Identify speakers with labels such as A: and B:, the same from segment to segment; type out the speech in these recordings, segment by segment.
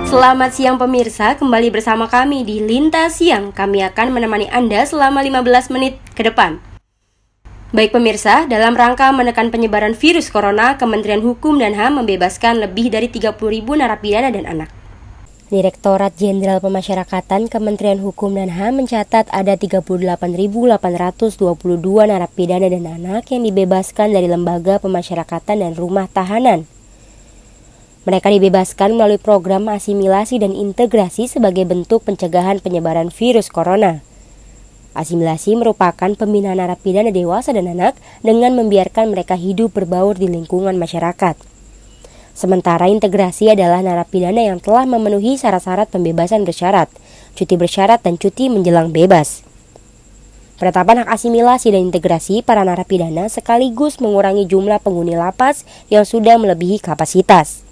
A: Selamat siang pemirsa, kembali bersama kami di Lintas Siang. Kami akan menemani Anda selama 15 menit ke depan. Baik pemirsa, dalam rangka menekan penyebaran virus corona, Kementerian Hukum dan HAM membebaskan lebih dari 30.000 narapidana dan anak. Direktorat Jenderal Pemasyarakatan Kementerian Hukum dan HAM mencatat ada 38.822 narapidana dan anak yang dibebaskan dari lembaga pemasyarakatan dan rumah tahanan. Mereka dibebaskan melalui program asimilasi dan integrasi sebagai bentuk pencegahan penyebaran virus corona. Asimilasi merupakan pembinaan narapidana dewasa dan anak dengan membiarkan mereka hidup berbaur di lingkungan masyarakat. Sementara integrasi adalah narapidana yang telah memenuhi syarat-syarat pembebasan bersyarat, cuti bersyarat, dan cuti menjelang bebas. Penetapan hak asimilasi dan integrasi para narapidana sekaligus mengurangi jumlah penghuni lapas yang sudah melebihi kapasitas.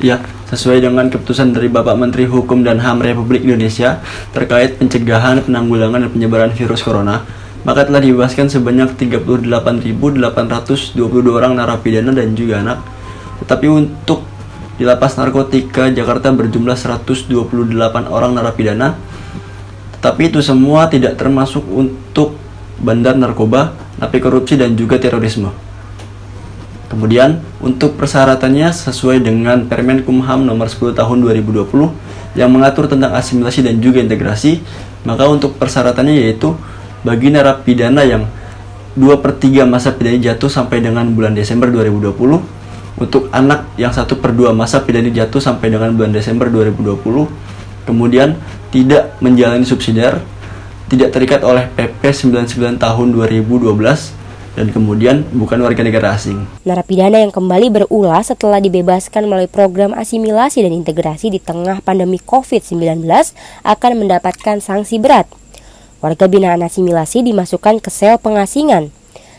B: Ya, sesuai dengan keputusan dari Bapak Menteri Hukum dan HAM Republik Indonesia terkait pencegahan, penanggulangan, dan penyebaran virus corona, maka telah dibebaskan sebanyak 38.822 orang narapidana dan juga anak. Tetapi untuk di lapas narkotika Jakarta berjumlah 128 orang narapidana. Tetapi itu semua tidak termasuk untuk bandar narkoba, napi korupsi, dan juga terorisme. Kemudian untuk persyaratannya sesuai dengan Permen Kumham nomor 10 tahun 2020 yang mengatur tentang asimilasi dan juga integrasi, maka untuk persyaratannya yaitu bagi narapidana yang 2/3 masa pidana jatuh sampai dengan bulan Desember 2020, untuk anak yang 1/2 masa pidana jatuh sampai dengan bulan Desember 2020, kemudian tidak menjalani subsidiar, tidak terikat oleh PP 99 tahun 2012, dan kemudian bukan warga negara asing.
A: Narapidana yang kembali berulah setelah dibebaskan melalui program asimilasi dan integrasi di tengah pandemi COVID-19 akan mendapatkan sanksi berat. Warga binaan asimilasi dimasukkan ke sel pengasingan.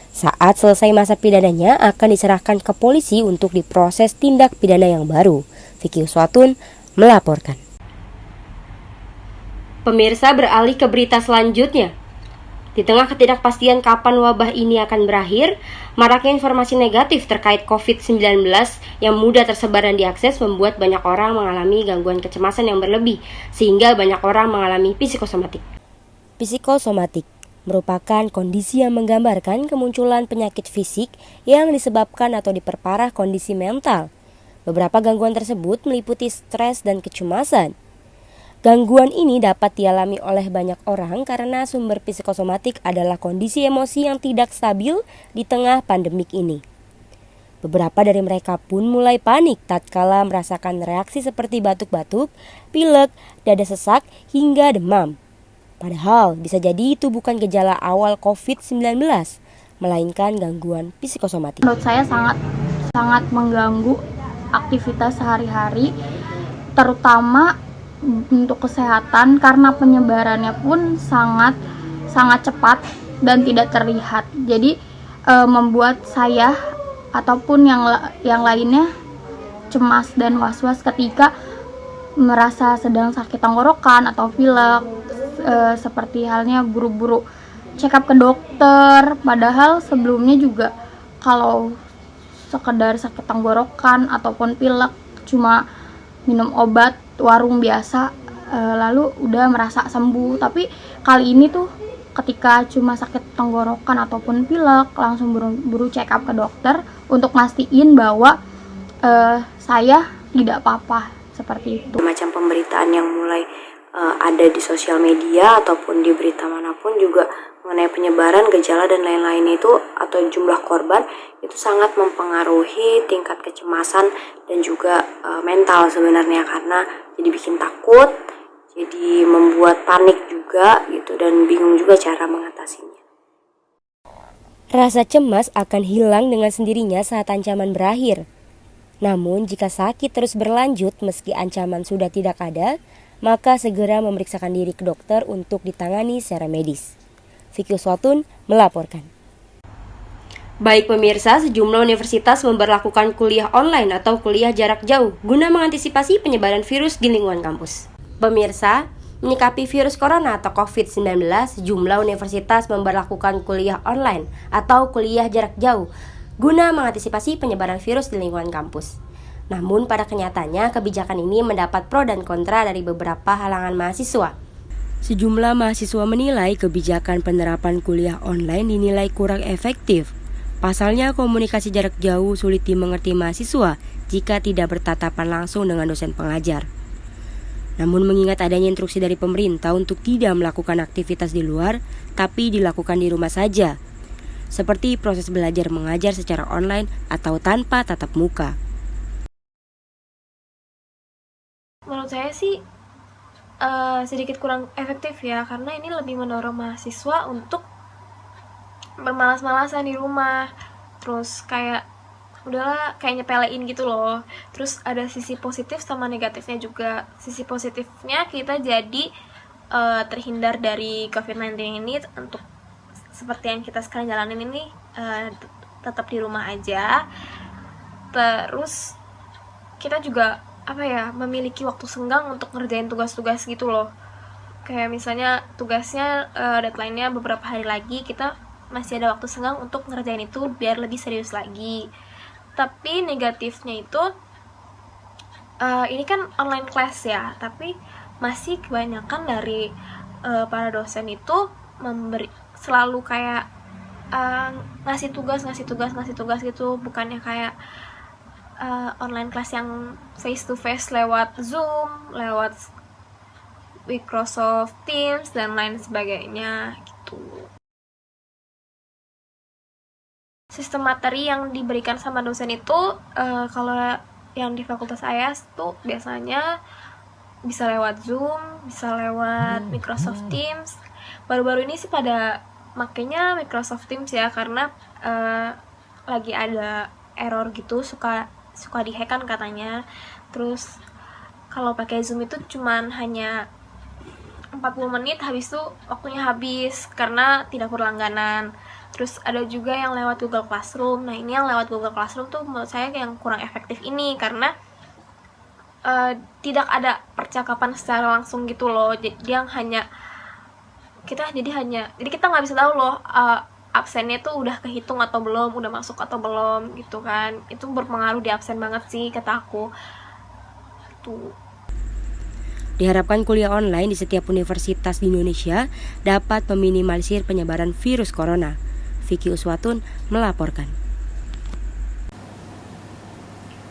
A: Saat selesai masa pidananya akan diserahkan ke polisi untuk diproses tindak pidana yang baru. Vicky Uswatun melaporkan. Pemirsa, beralih ke berita selanjutnya. Di tengah ketidakpastian kapan wabah ini akan berakhir, maraknya informasi negatif terkait COVID-19 yang mudah tersebar dan diakses membuat banyak orang mengalami gangguan kecemasan yang berlebih, sehingga banyak orang mengalami psikosomatik. Psikosomatik merupakan kondisi yang menggambarkan kemunculan penyakit fisik yang disebabkan atau diperparah kondisi mental. Beberapa gangguan tersebut meliputi stres dan kecemasan. Gangguan ini dapat dialami oleh banyak orang karena sumber psikosomatik adalah kondisi emosi yang tidak stabil di tengah pandemik ini. Beberapa dari mereka pun mulai panik tatkala merasakan reaksi seperti batuk-batuk, pilek, dada sesak, hingga demam. Padahal bisa jadi itu bukan gejala awal COVID-19, melainkan gangguan psikosomatik.
C: Menurut saya sangat mengganggu aktivitas sehari-hari, terutama untuk kesehatan karena penyebarannya pun sangat cepat dan tidak terlihat. Jadi membuat saya ataupun yang lainnya cemas dan was-was ketika merasa sedang sakit tenggorokan atau pilek. Seperti halnya buru-buru check up ke dokter, padahal sebelumnya juga kalau sekedar sakit tenggorokan ataupun pilek cuma minum obat warung biasa lalu udah merasa sembuh. Tapi kali ini tuh ketika cuma sakit tenggorokan ataupun pilek langsung buru-buru check up ke dokter untuk mastiin bahwa saya tidak apa-apa, seperti itu.
D: Macam pemberitaan yang mulai ada di sosial media ataupun di berita manapun juga mengenai penyebaran gejala dan lain-lain itu atau jumlah korban itu sangat mempengaruhi tingkat kecemasan dan juga mental sebenarnya, karena jadi bikin takut, jadi membuat panik juga gitu, dan bingung juga cara mengatasinya.
A: Rasa cemas akan hilang dengan sendirinya saat ancaman berakhir. Namun jika sakit terus berlanjut meski ancaman sudah tidak ada, maka segera memeriksakan diri ke dokter untuk ditangani secara medis. Vicky Uswatun melaporkan. Baik pemirsa, sejumlah universitas memberlakukan kuliah online atau kuliah jarak jauh guna mengantisipasi penyebaran virus di lingkungan kampus. Pemirsa, menyikapi virus corona atau COVID-19, sejumlah universitas memberlakukan kuliah online atau kuliah jarak jauh guna mengantisipasi penyebaran virus di lingkungan kampus. Namun pada kenyataannya kebijakan ini mendapat pro dan kontra dari beberapa halangan mahasiswa. Sejumlah mahasiswa menilai kebijakan penerapan kuliah online dinilai kurang efektif. Pasalnya komunikasi jarak jauh sulit dimengerti mahasiswa jika tidak bertatapan langsung dengan dosen pengajar. Namun mengingat adanya instruksi dari pemerintah untuk tidak melakukan aktivitas di luar, tapi dilakukan di rumah saja, seperti proses belajar mengajar secara online atau tanpa tatap muka.
E: Menurut saya sih sedikit kurang efektif ya, karena ini lebih mendorong mahasiswa untuk bermalas-malasan di rumah, terus kayak udahlah kayak nyepelein gitu loh. Terus ada sisi positif sama negatifnya juga. Sisi positifnya kita jadi terhindar dari COVID-19 ini, untuk seperti yang kita sekarang jalanin ini, tetap di rumah aja. Terus kita juga memiliki waktu senggang untuk ngerjain tugas-tugas gitu loh. Kayak misalnya tugasnya deadline-nya beberapa hari lagi, kita masih ada waktu senggang untuk ngerjain itu biar lebih serius lagi. Tapi negatifnya itu ini kan online class ya, tapi masih kebanyakan dari para dosen itu selalu kayak ngasih tugas gitu, bukannya kayak online class yang face to face lewat Zoom, lewat Microsoft Teams dan lain sebagainya gitu. Sistem materi yang diberikan sama dosen itu kalau yang di fakultas saya tuh biasanya bisa lewat Zoom, bisa lewat Microsoft Teams. Baru-baru ini sih pada makanya Microsoft Teams ya, karena lagi ada error gitu, suka dihack kan katanya. Terus kalau pakai Zoom itu cuman hanya 40 menit, habis itu waktunya habis karena tidak berlangganan. Terus ada juga yang lewat Google Classroom. Nah, ini yang lewat Google Classroom tuh menurut saya yang kurang efektif ini, karena tidak ada percakapan secara langsung gitu loh. Jadi kita nggak bisa tahu loh absennya tuh udah kehitung atau belum, udah masuk atau belum gitu kan. Itu berpengaruh di absen banget sih kata aku. Tuh.
A: Diharapkan kuliah online di setiap universitas di Indonesia dapat meminimalisir penyebaran virus corona. Vicky Uswatun melaporkan.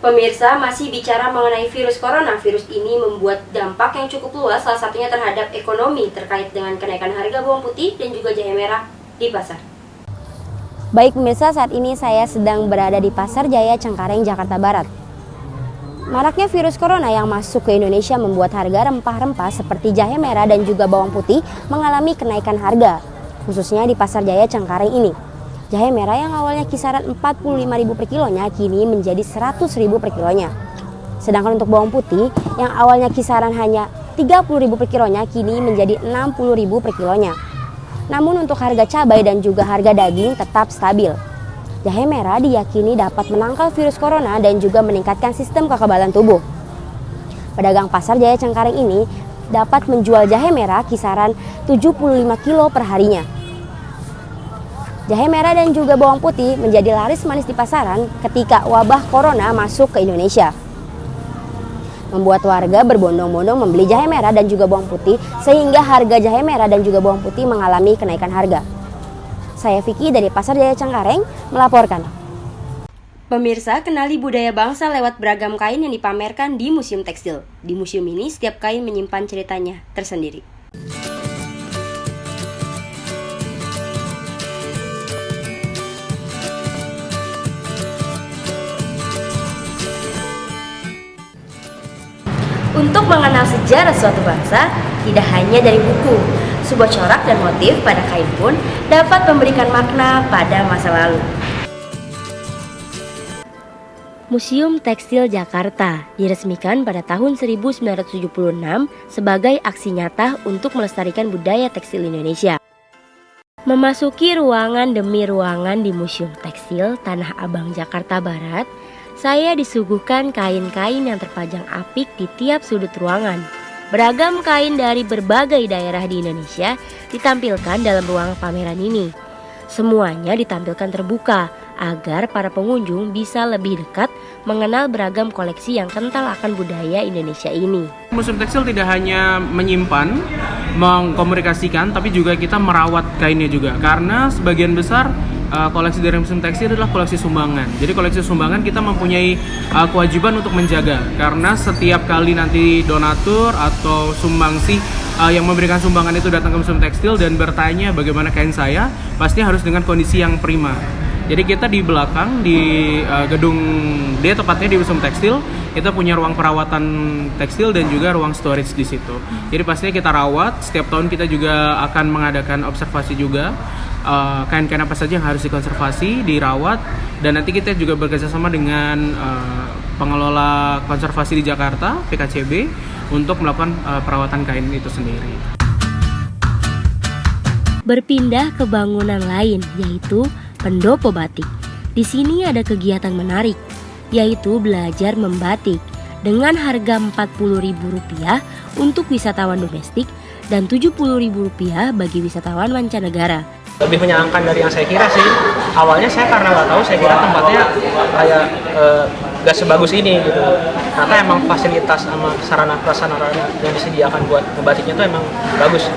A: Pemirsa, masih bicara mengenai virus corona. Virus ini membuat dampak yang cukup luas, salah satunya terhadap ekonomi terkait dengan kenaikan harga bawang putih dan juga jahe merah di pasar. Baik pemirsa, saat ini saya sedang berada di Pasar Jaya Cengkareng, Jakarta Barat. Maraknya virus corona yang masuk ke Indonesia membuat harga rempah-rempah seperti jahe merah dan juga bawang putih mengalami kenaikan harga, khususnya di Pasar Jaya Cengkareng ini. Jahe merah yang awalnya kisaran Rp45.000 per kilonya kini menjadi Rp100.000 per kilonya. Sedangkan untuk bawang putih yang awalnya kisaran hanya Rp30.000 per kilonya kini menjadi Rp60.000 per kilonya. Namun untuk harga cabai dan juga harga daging tetap stabil. Jahe merah diyakini dapat menangkal virus corona dan juga meningkatkan sistem kekebalan tubuh. Pedagang Pasar Jaya Cengkareng ini dapat menjual jahe merah kisaran 75 kilo per harinya. Jahe merah dan juga bawang putih menjadi laris manis di pasaran ketika wabah corona masuk ke Indonesia. Membuat warga berbondong-bondong membeli jahe merah dan juga bawang putih sehingga harga jahe merah dan juga bawang putih mengalami kenaikan harga. Saya Vicky dari Pasar Jaya Cengkareng melaporkan. Pemirsa, kenali budaya bangsa lewat beragam kain yang dipamerkan di Museum Tekstil. Di museum ini, setiap kain menyimpan ceritanya tersendiri. Untuk mengenal sejarah suatu bangsa, tidak hanya dari buku, sebuah corak dan motif pada kain pun dapat memberikan makna pada masa lalu. Museum Tekstil Jakarta diresmikan pada tahun 1976 sebagai aksi nyata untuk melestarikan budaya tekstil Indonesia. Memasuki ruangan demi ruangan di Museum Tekstil Tanah Abang, Jakarta Barat, saya disuguhkan kain-kain yang terpajang apik di tiap sudut ruangan. Beragam kain dari berbagai daerah di Indonesia ditampilkan dalam ruang pameran ini. Semuanya ditampilkan terbuka agar para pengunjung bisa lebih dekat mengenal beragam koleksi yang kental akan budaya Indonesia ini.
F: Museum Tekstil tidak hanya menyimpan, mengkomunikasikan, tapi juga kita merawat kainnya juga. Karena sebagian besar koleksi dari Museum Tekstil adalah koleksi sumbangan. Jadi koleksi sumbangan kita mempunyai kewajiban untuk menjaga. Karena setiap kali nanti donatur atau sumbangsih yang memberikan sumbangan itu datang ke Museum Tekstil dan bertanya bagaimana kain saya, pasti harus dengan kondisi yang prima. Jadi kita di belakang, di gedung D tepatnya di Museum Tekstil, kita punya ruang perawatan tekstil dan juga ruang storage di situ. Jadi pastinya kita rawat, setiap tahun kita juga akan mengadakan observasi juga. Kain-kain apa saja yang harus dikonservasi, dirawat, dan nanti kita juga bekerjasama dengan pengelola konservasi di Jakarta, PKCB, untuk melakukan perawatan kain itu sendiri.
A: Berpindah ke bangunan lain, yaitu Pendopo Batik. Di sini ada kegiatan menarik, yaitu belajar membatik dengan harga Rp40.000 untuk wisatawan domestik dan Rp70.000 bagi wisatawan mancanegara.
G: Lebih menyenangkan dari yang saya kira sih. Awalnya saya karena nggak tahu, saya kira tempatnya kayak nggak sebagus ini gitu. Ternyata emang fasilitas sama sarana prasarana yang disediakan buat ngebatiknya itu emang bagus.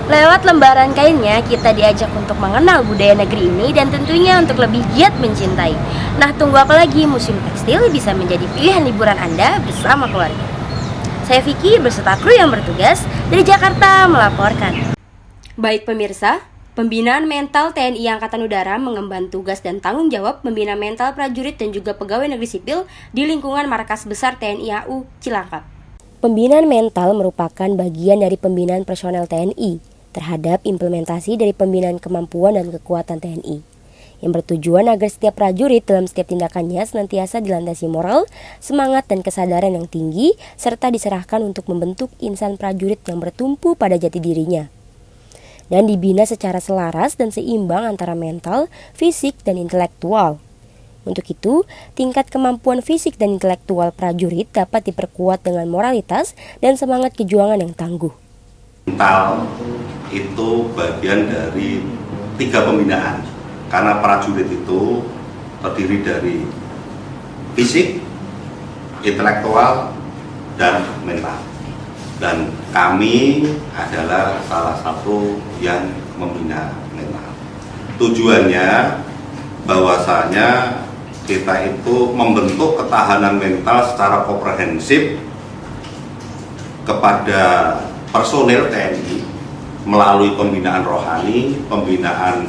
A: Lewat lembaran kainnya, kita diajak untuk mengenal budaya negeri ini dan tentunya untuk lebih giat mencintai. Nah, tunggu apa lagi? Museum Tekstil bisa menjadi pilihan liburan Anda bersama keluarga. Saya Vicky beserta kru yang bertugas dari Jakarta melaporkan. Baik pemirsa, Pembinaan Mental TNI Angkatan Udara mengemban tugas dan tanggung jawab membina mental prajurit dan juga pegawai negeri sipil di lingkungan Markas Besar TNI AU Cilangkap. Pembinaan mental merupakan bagian dari pembinaan personel TNI terhadap implementasi dari pembinaan kemampuan dan kekuatan TNI, yang bertujuan agar setiap prajurit dalam setiap tindakannya senantiasa dilandasi moral, semangat dan kesadaran yang tinggi, serta diserahkan untuk membentuk insan prajurit yang bertumpu pada jati dirinya, dan dibina secara selaras dan seimbang antara mental, fisik, dan intelektual. Untuk itu, tingkat kemampuan fisik dan intelektual prajurit dapat diperkuat dengan moralitas dan semangat kejuangan yang tangguh.
H: Mental itu bagian dari 3 pembinaan, karena prajurit itu terdiri dari fisik, intelektual, dan mental. Dan kami adalah salah satu yang membina mental. Tujuannya bahwasanya kita itu membentuk ketahanan mental secara komprehensif kepada personel TNI melalui pembinaan rohani, pembinaan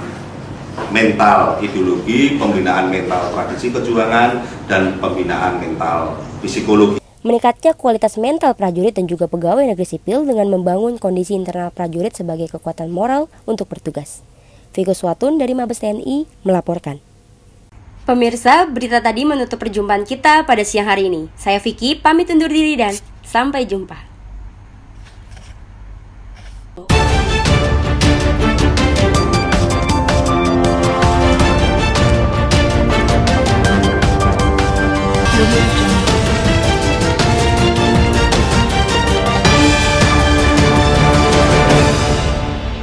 H: mental ideologi, pembinaan mental tradisi kejuangan, dan pembinaan mental psikologi.
A: Meningkatnya kualitas mental prajurit dan juga pegawai negeri sipil dengan membangun kondisi internal prajurit sebagai kekuatan moral untuk bertugas. Vigo Swatun dari Mabes TNI melaporkan. Pemirsa, berita tadi menutup perjumpaan kita pada siang hari ini. Saya Vicky, pamit undur diri dan sampai jumpa.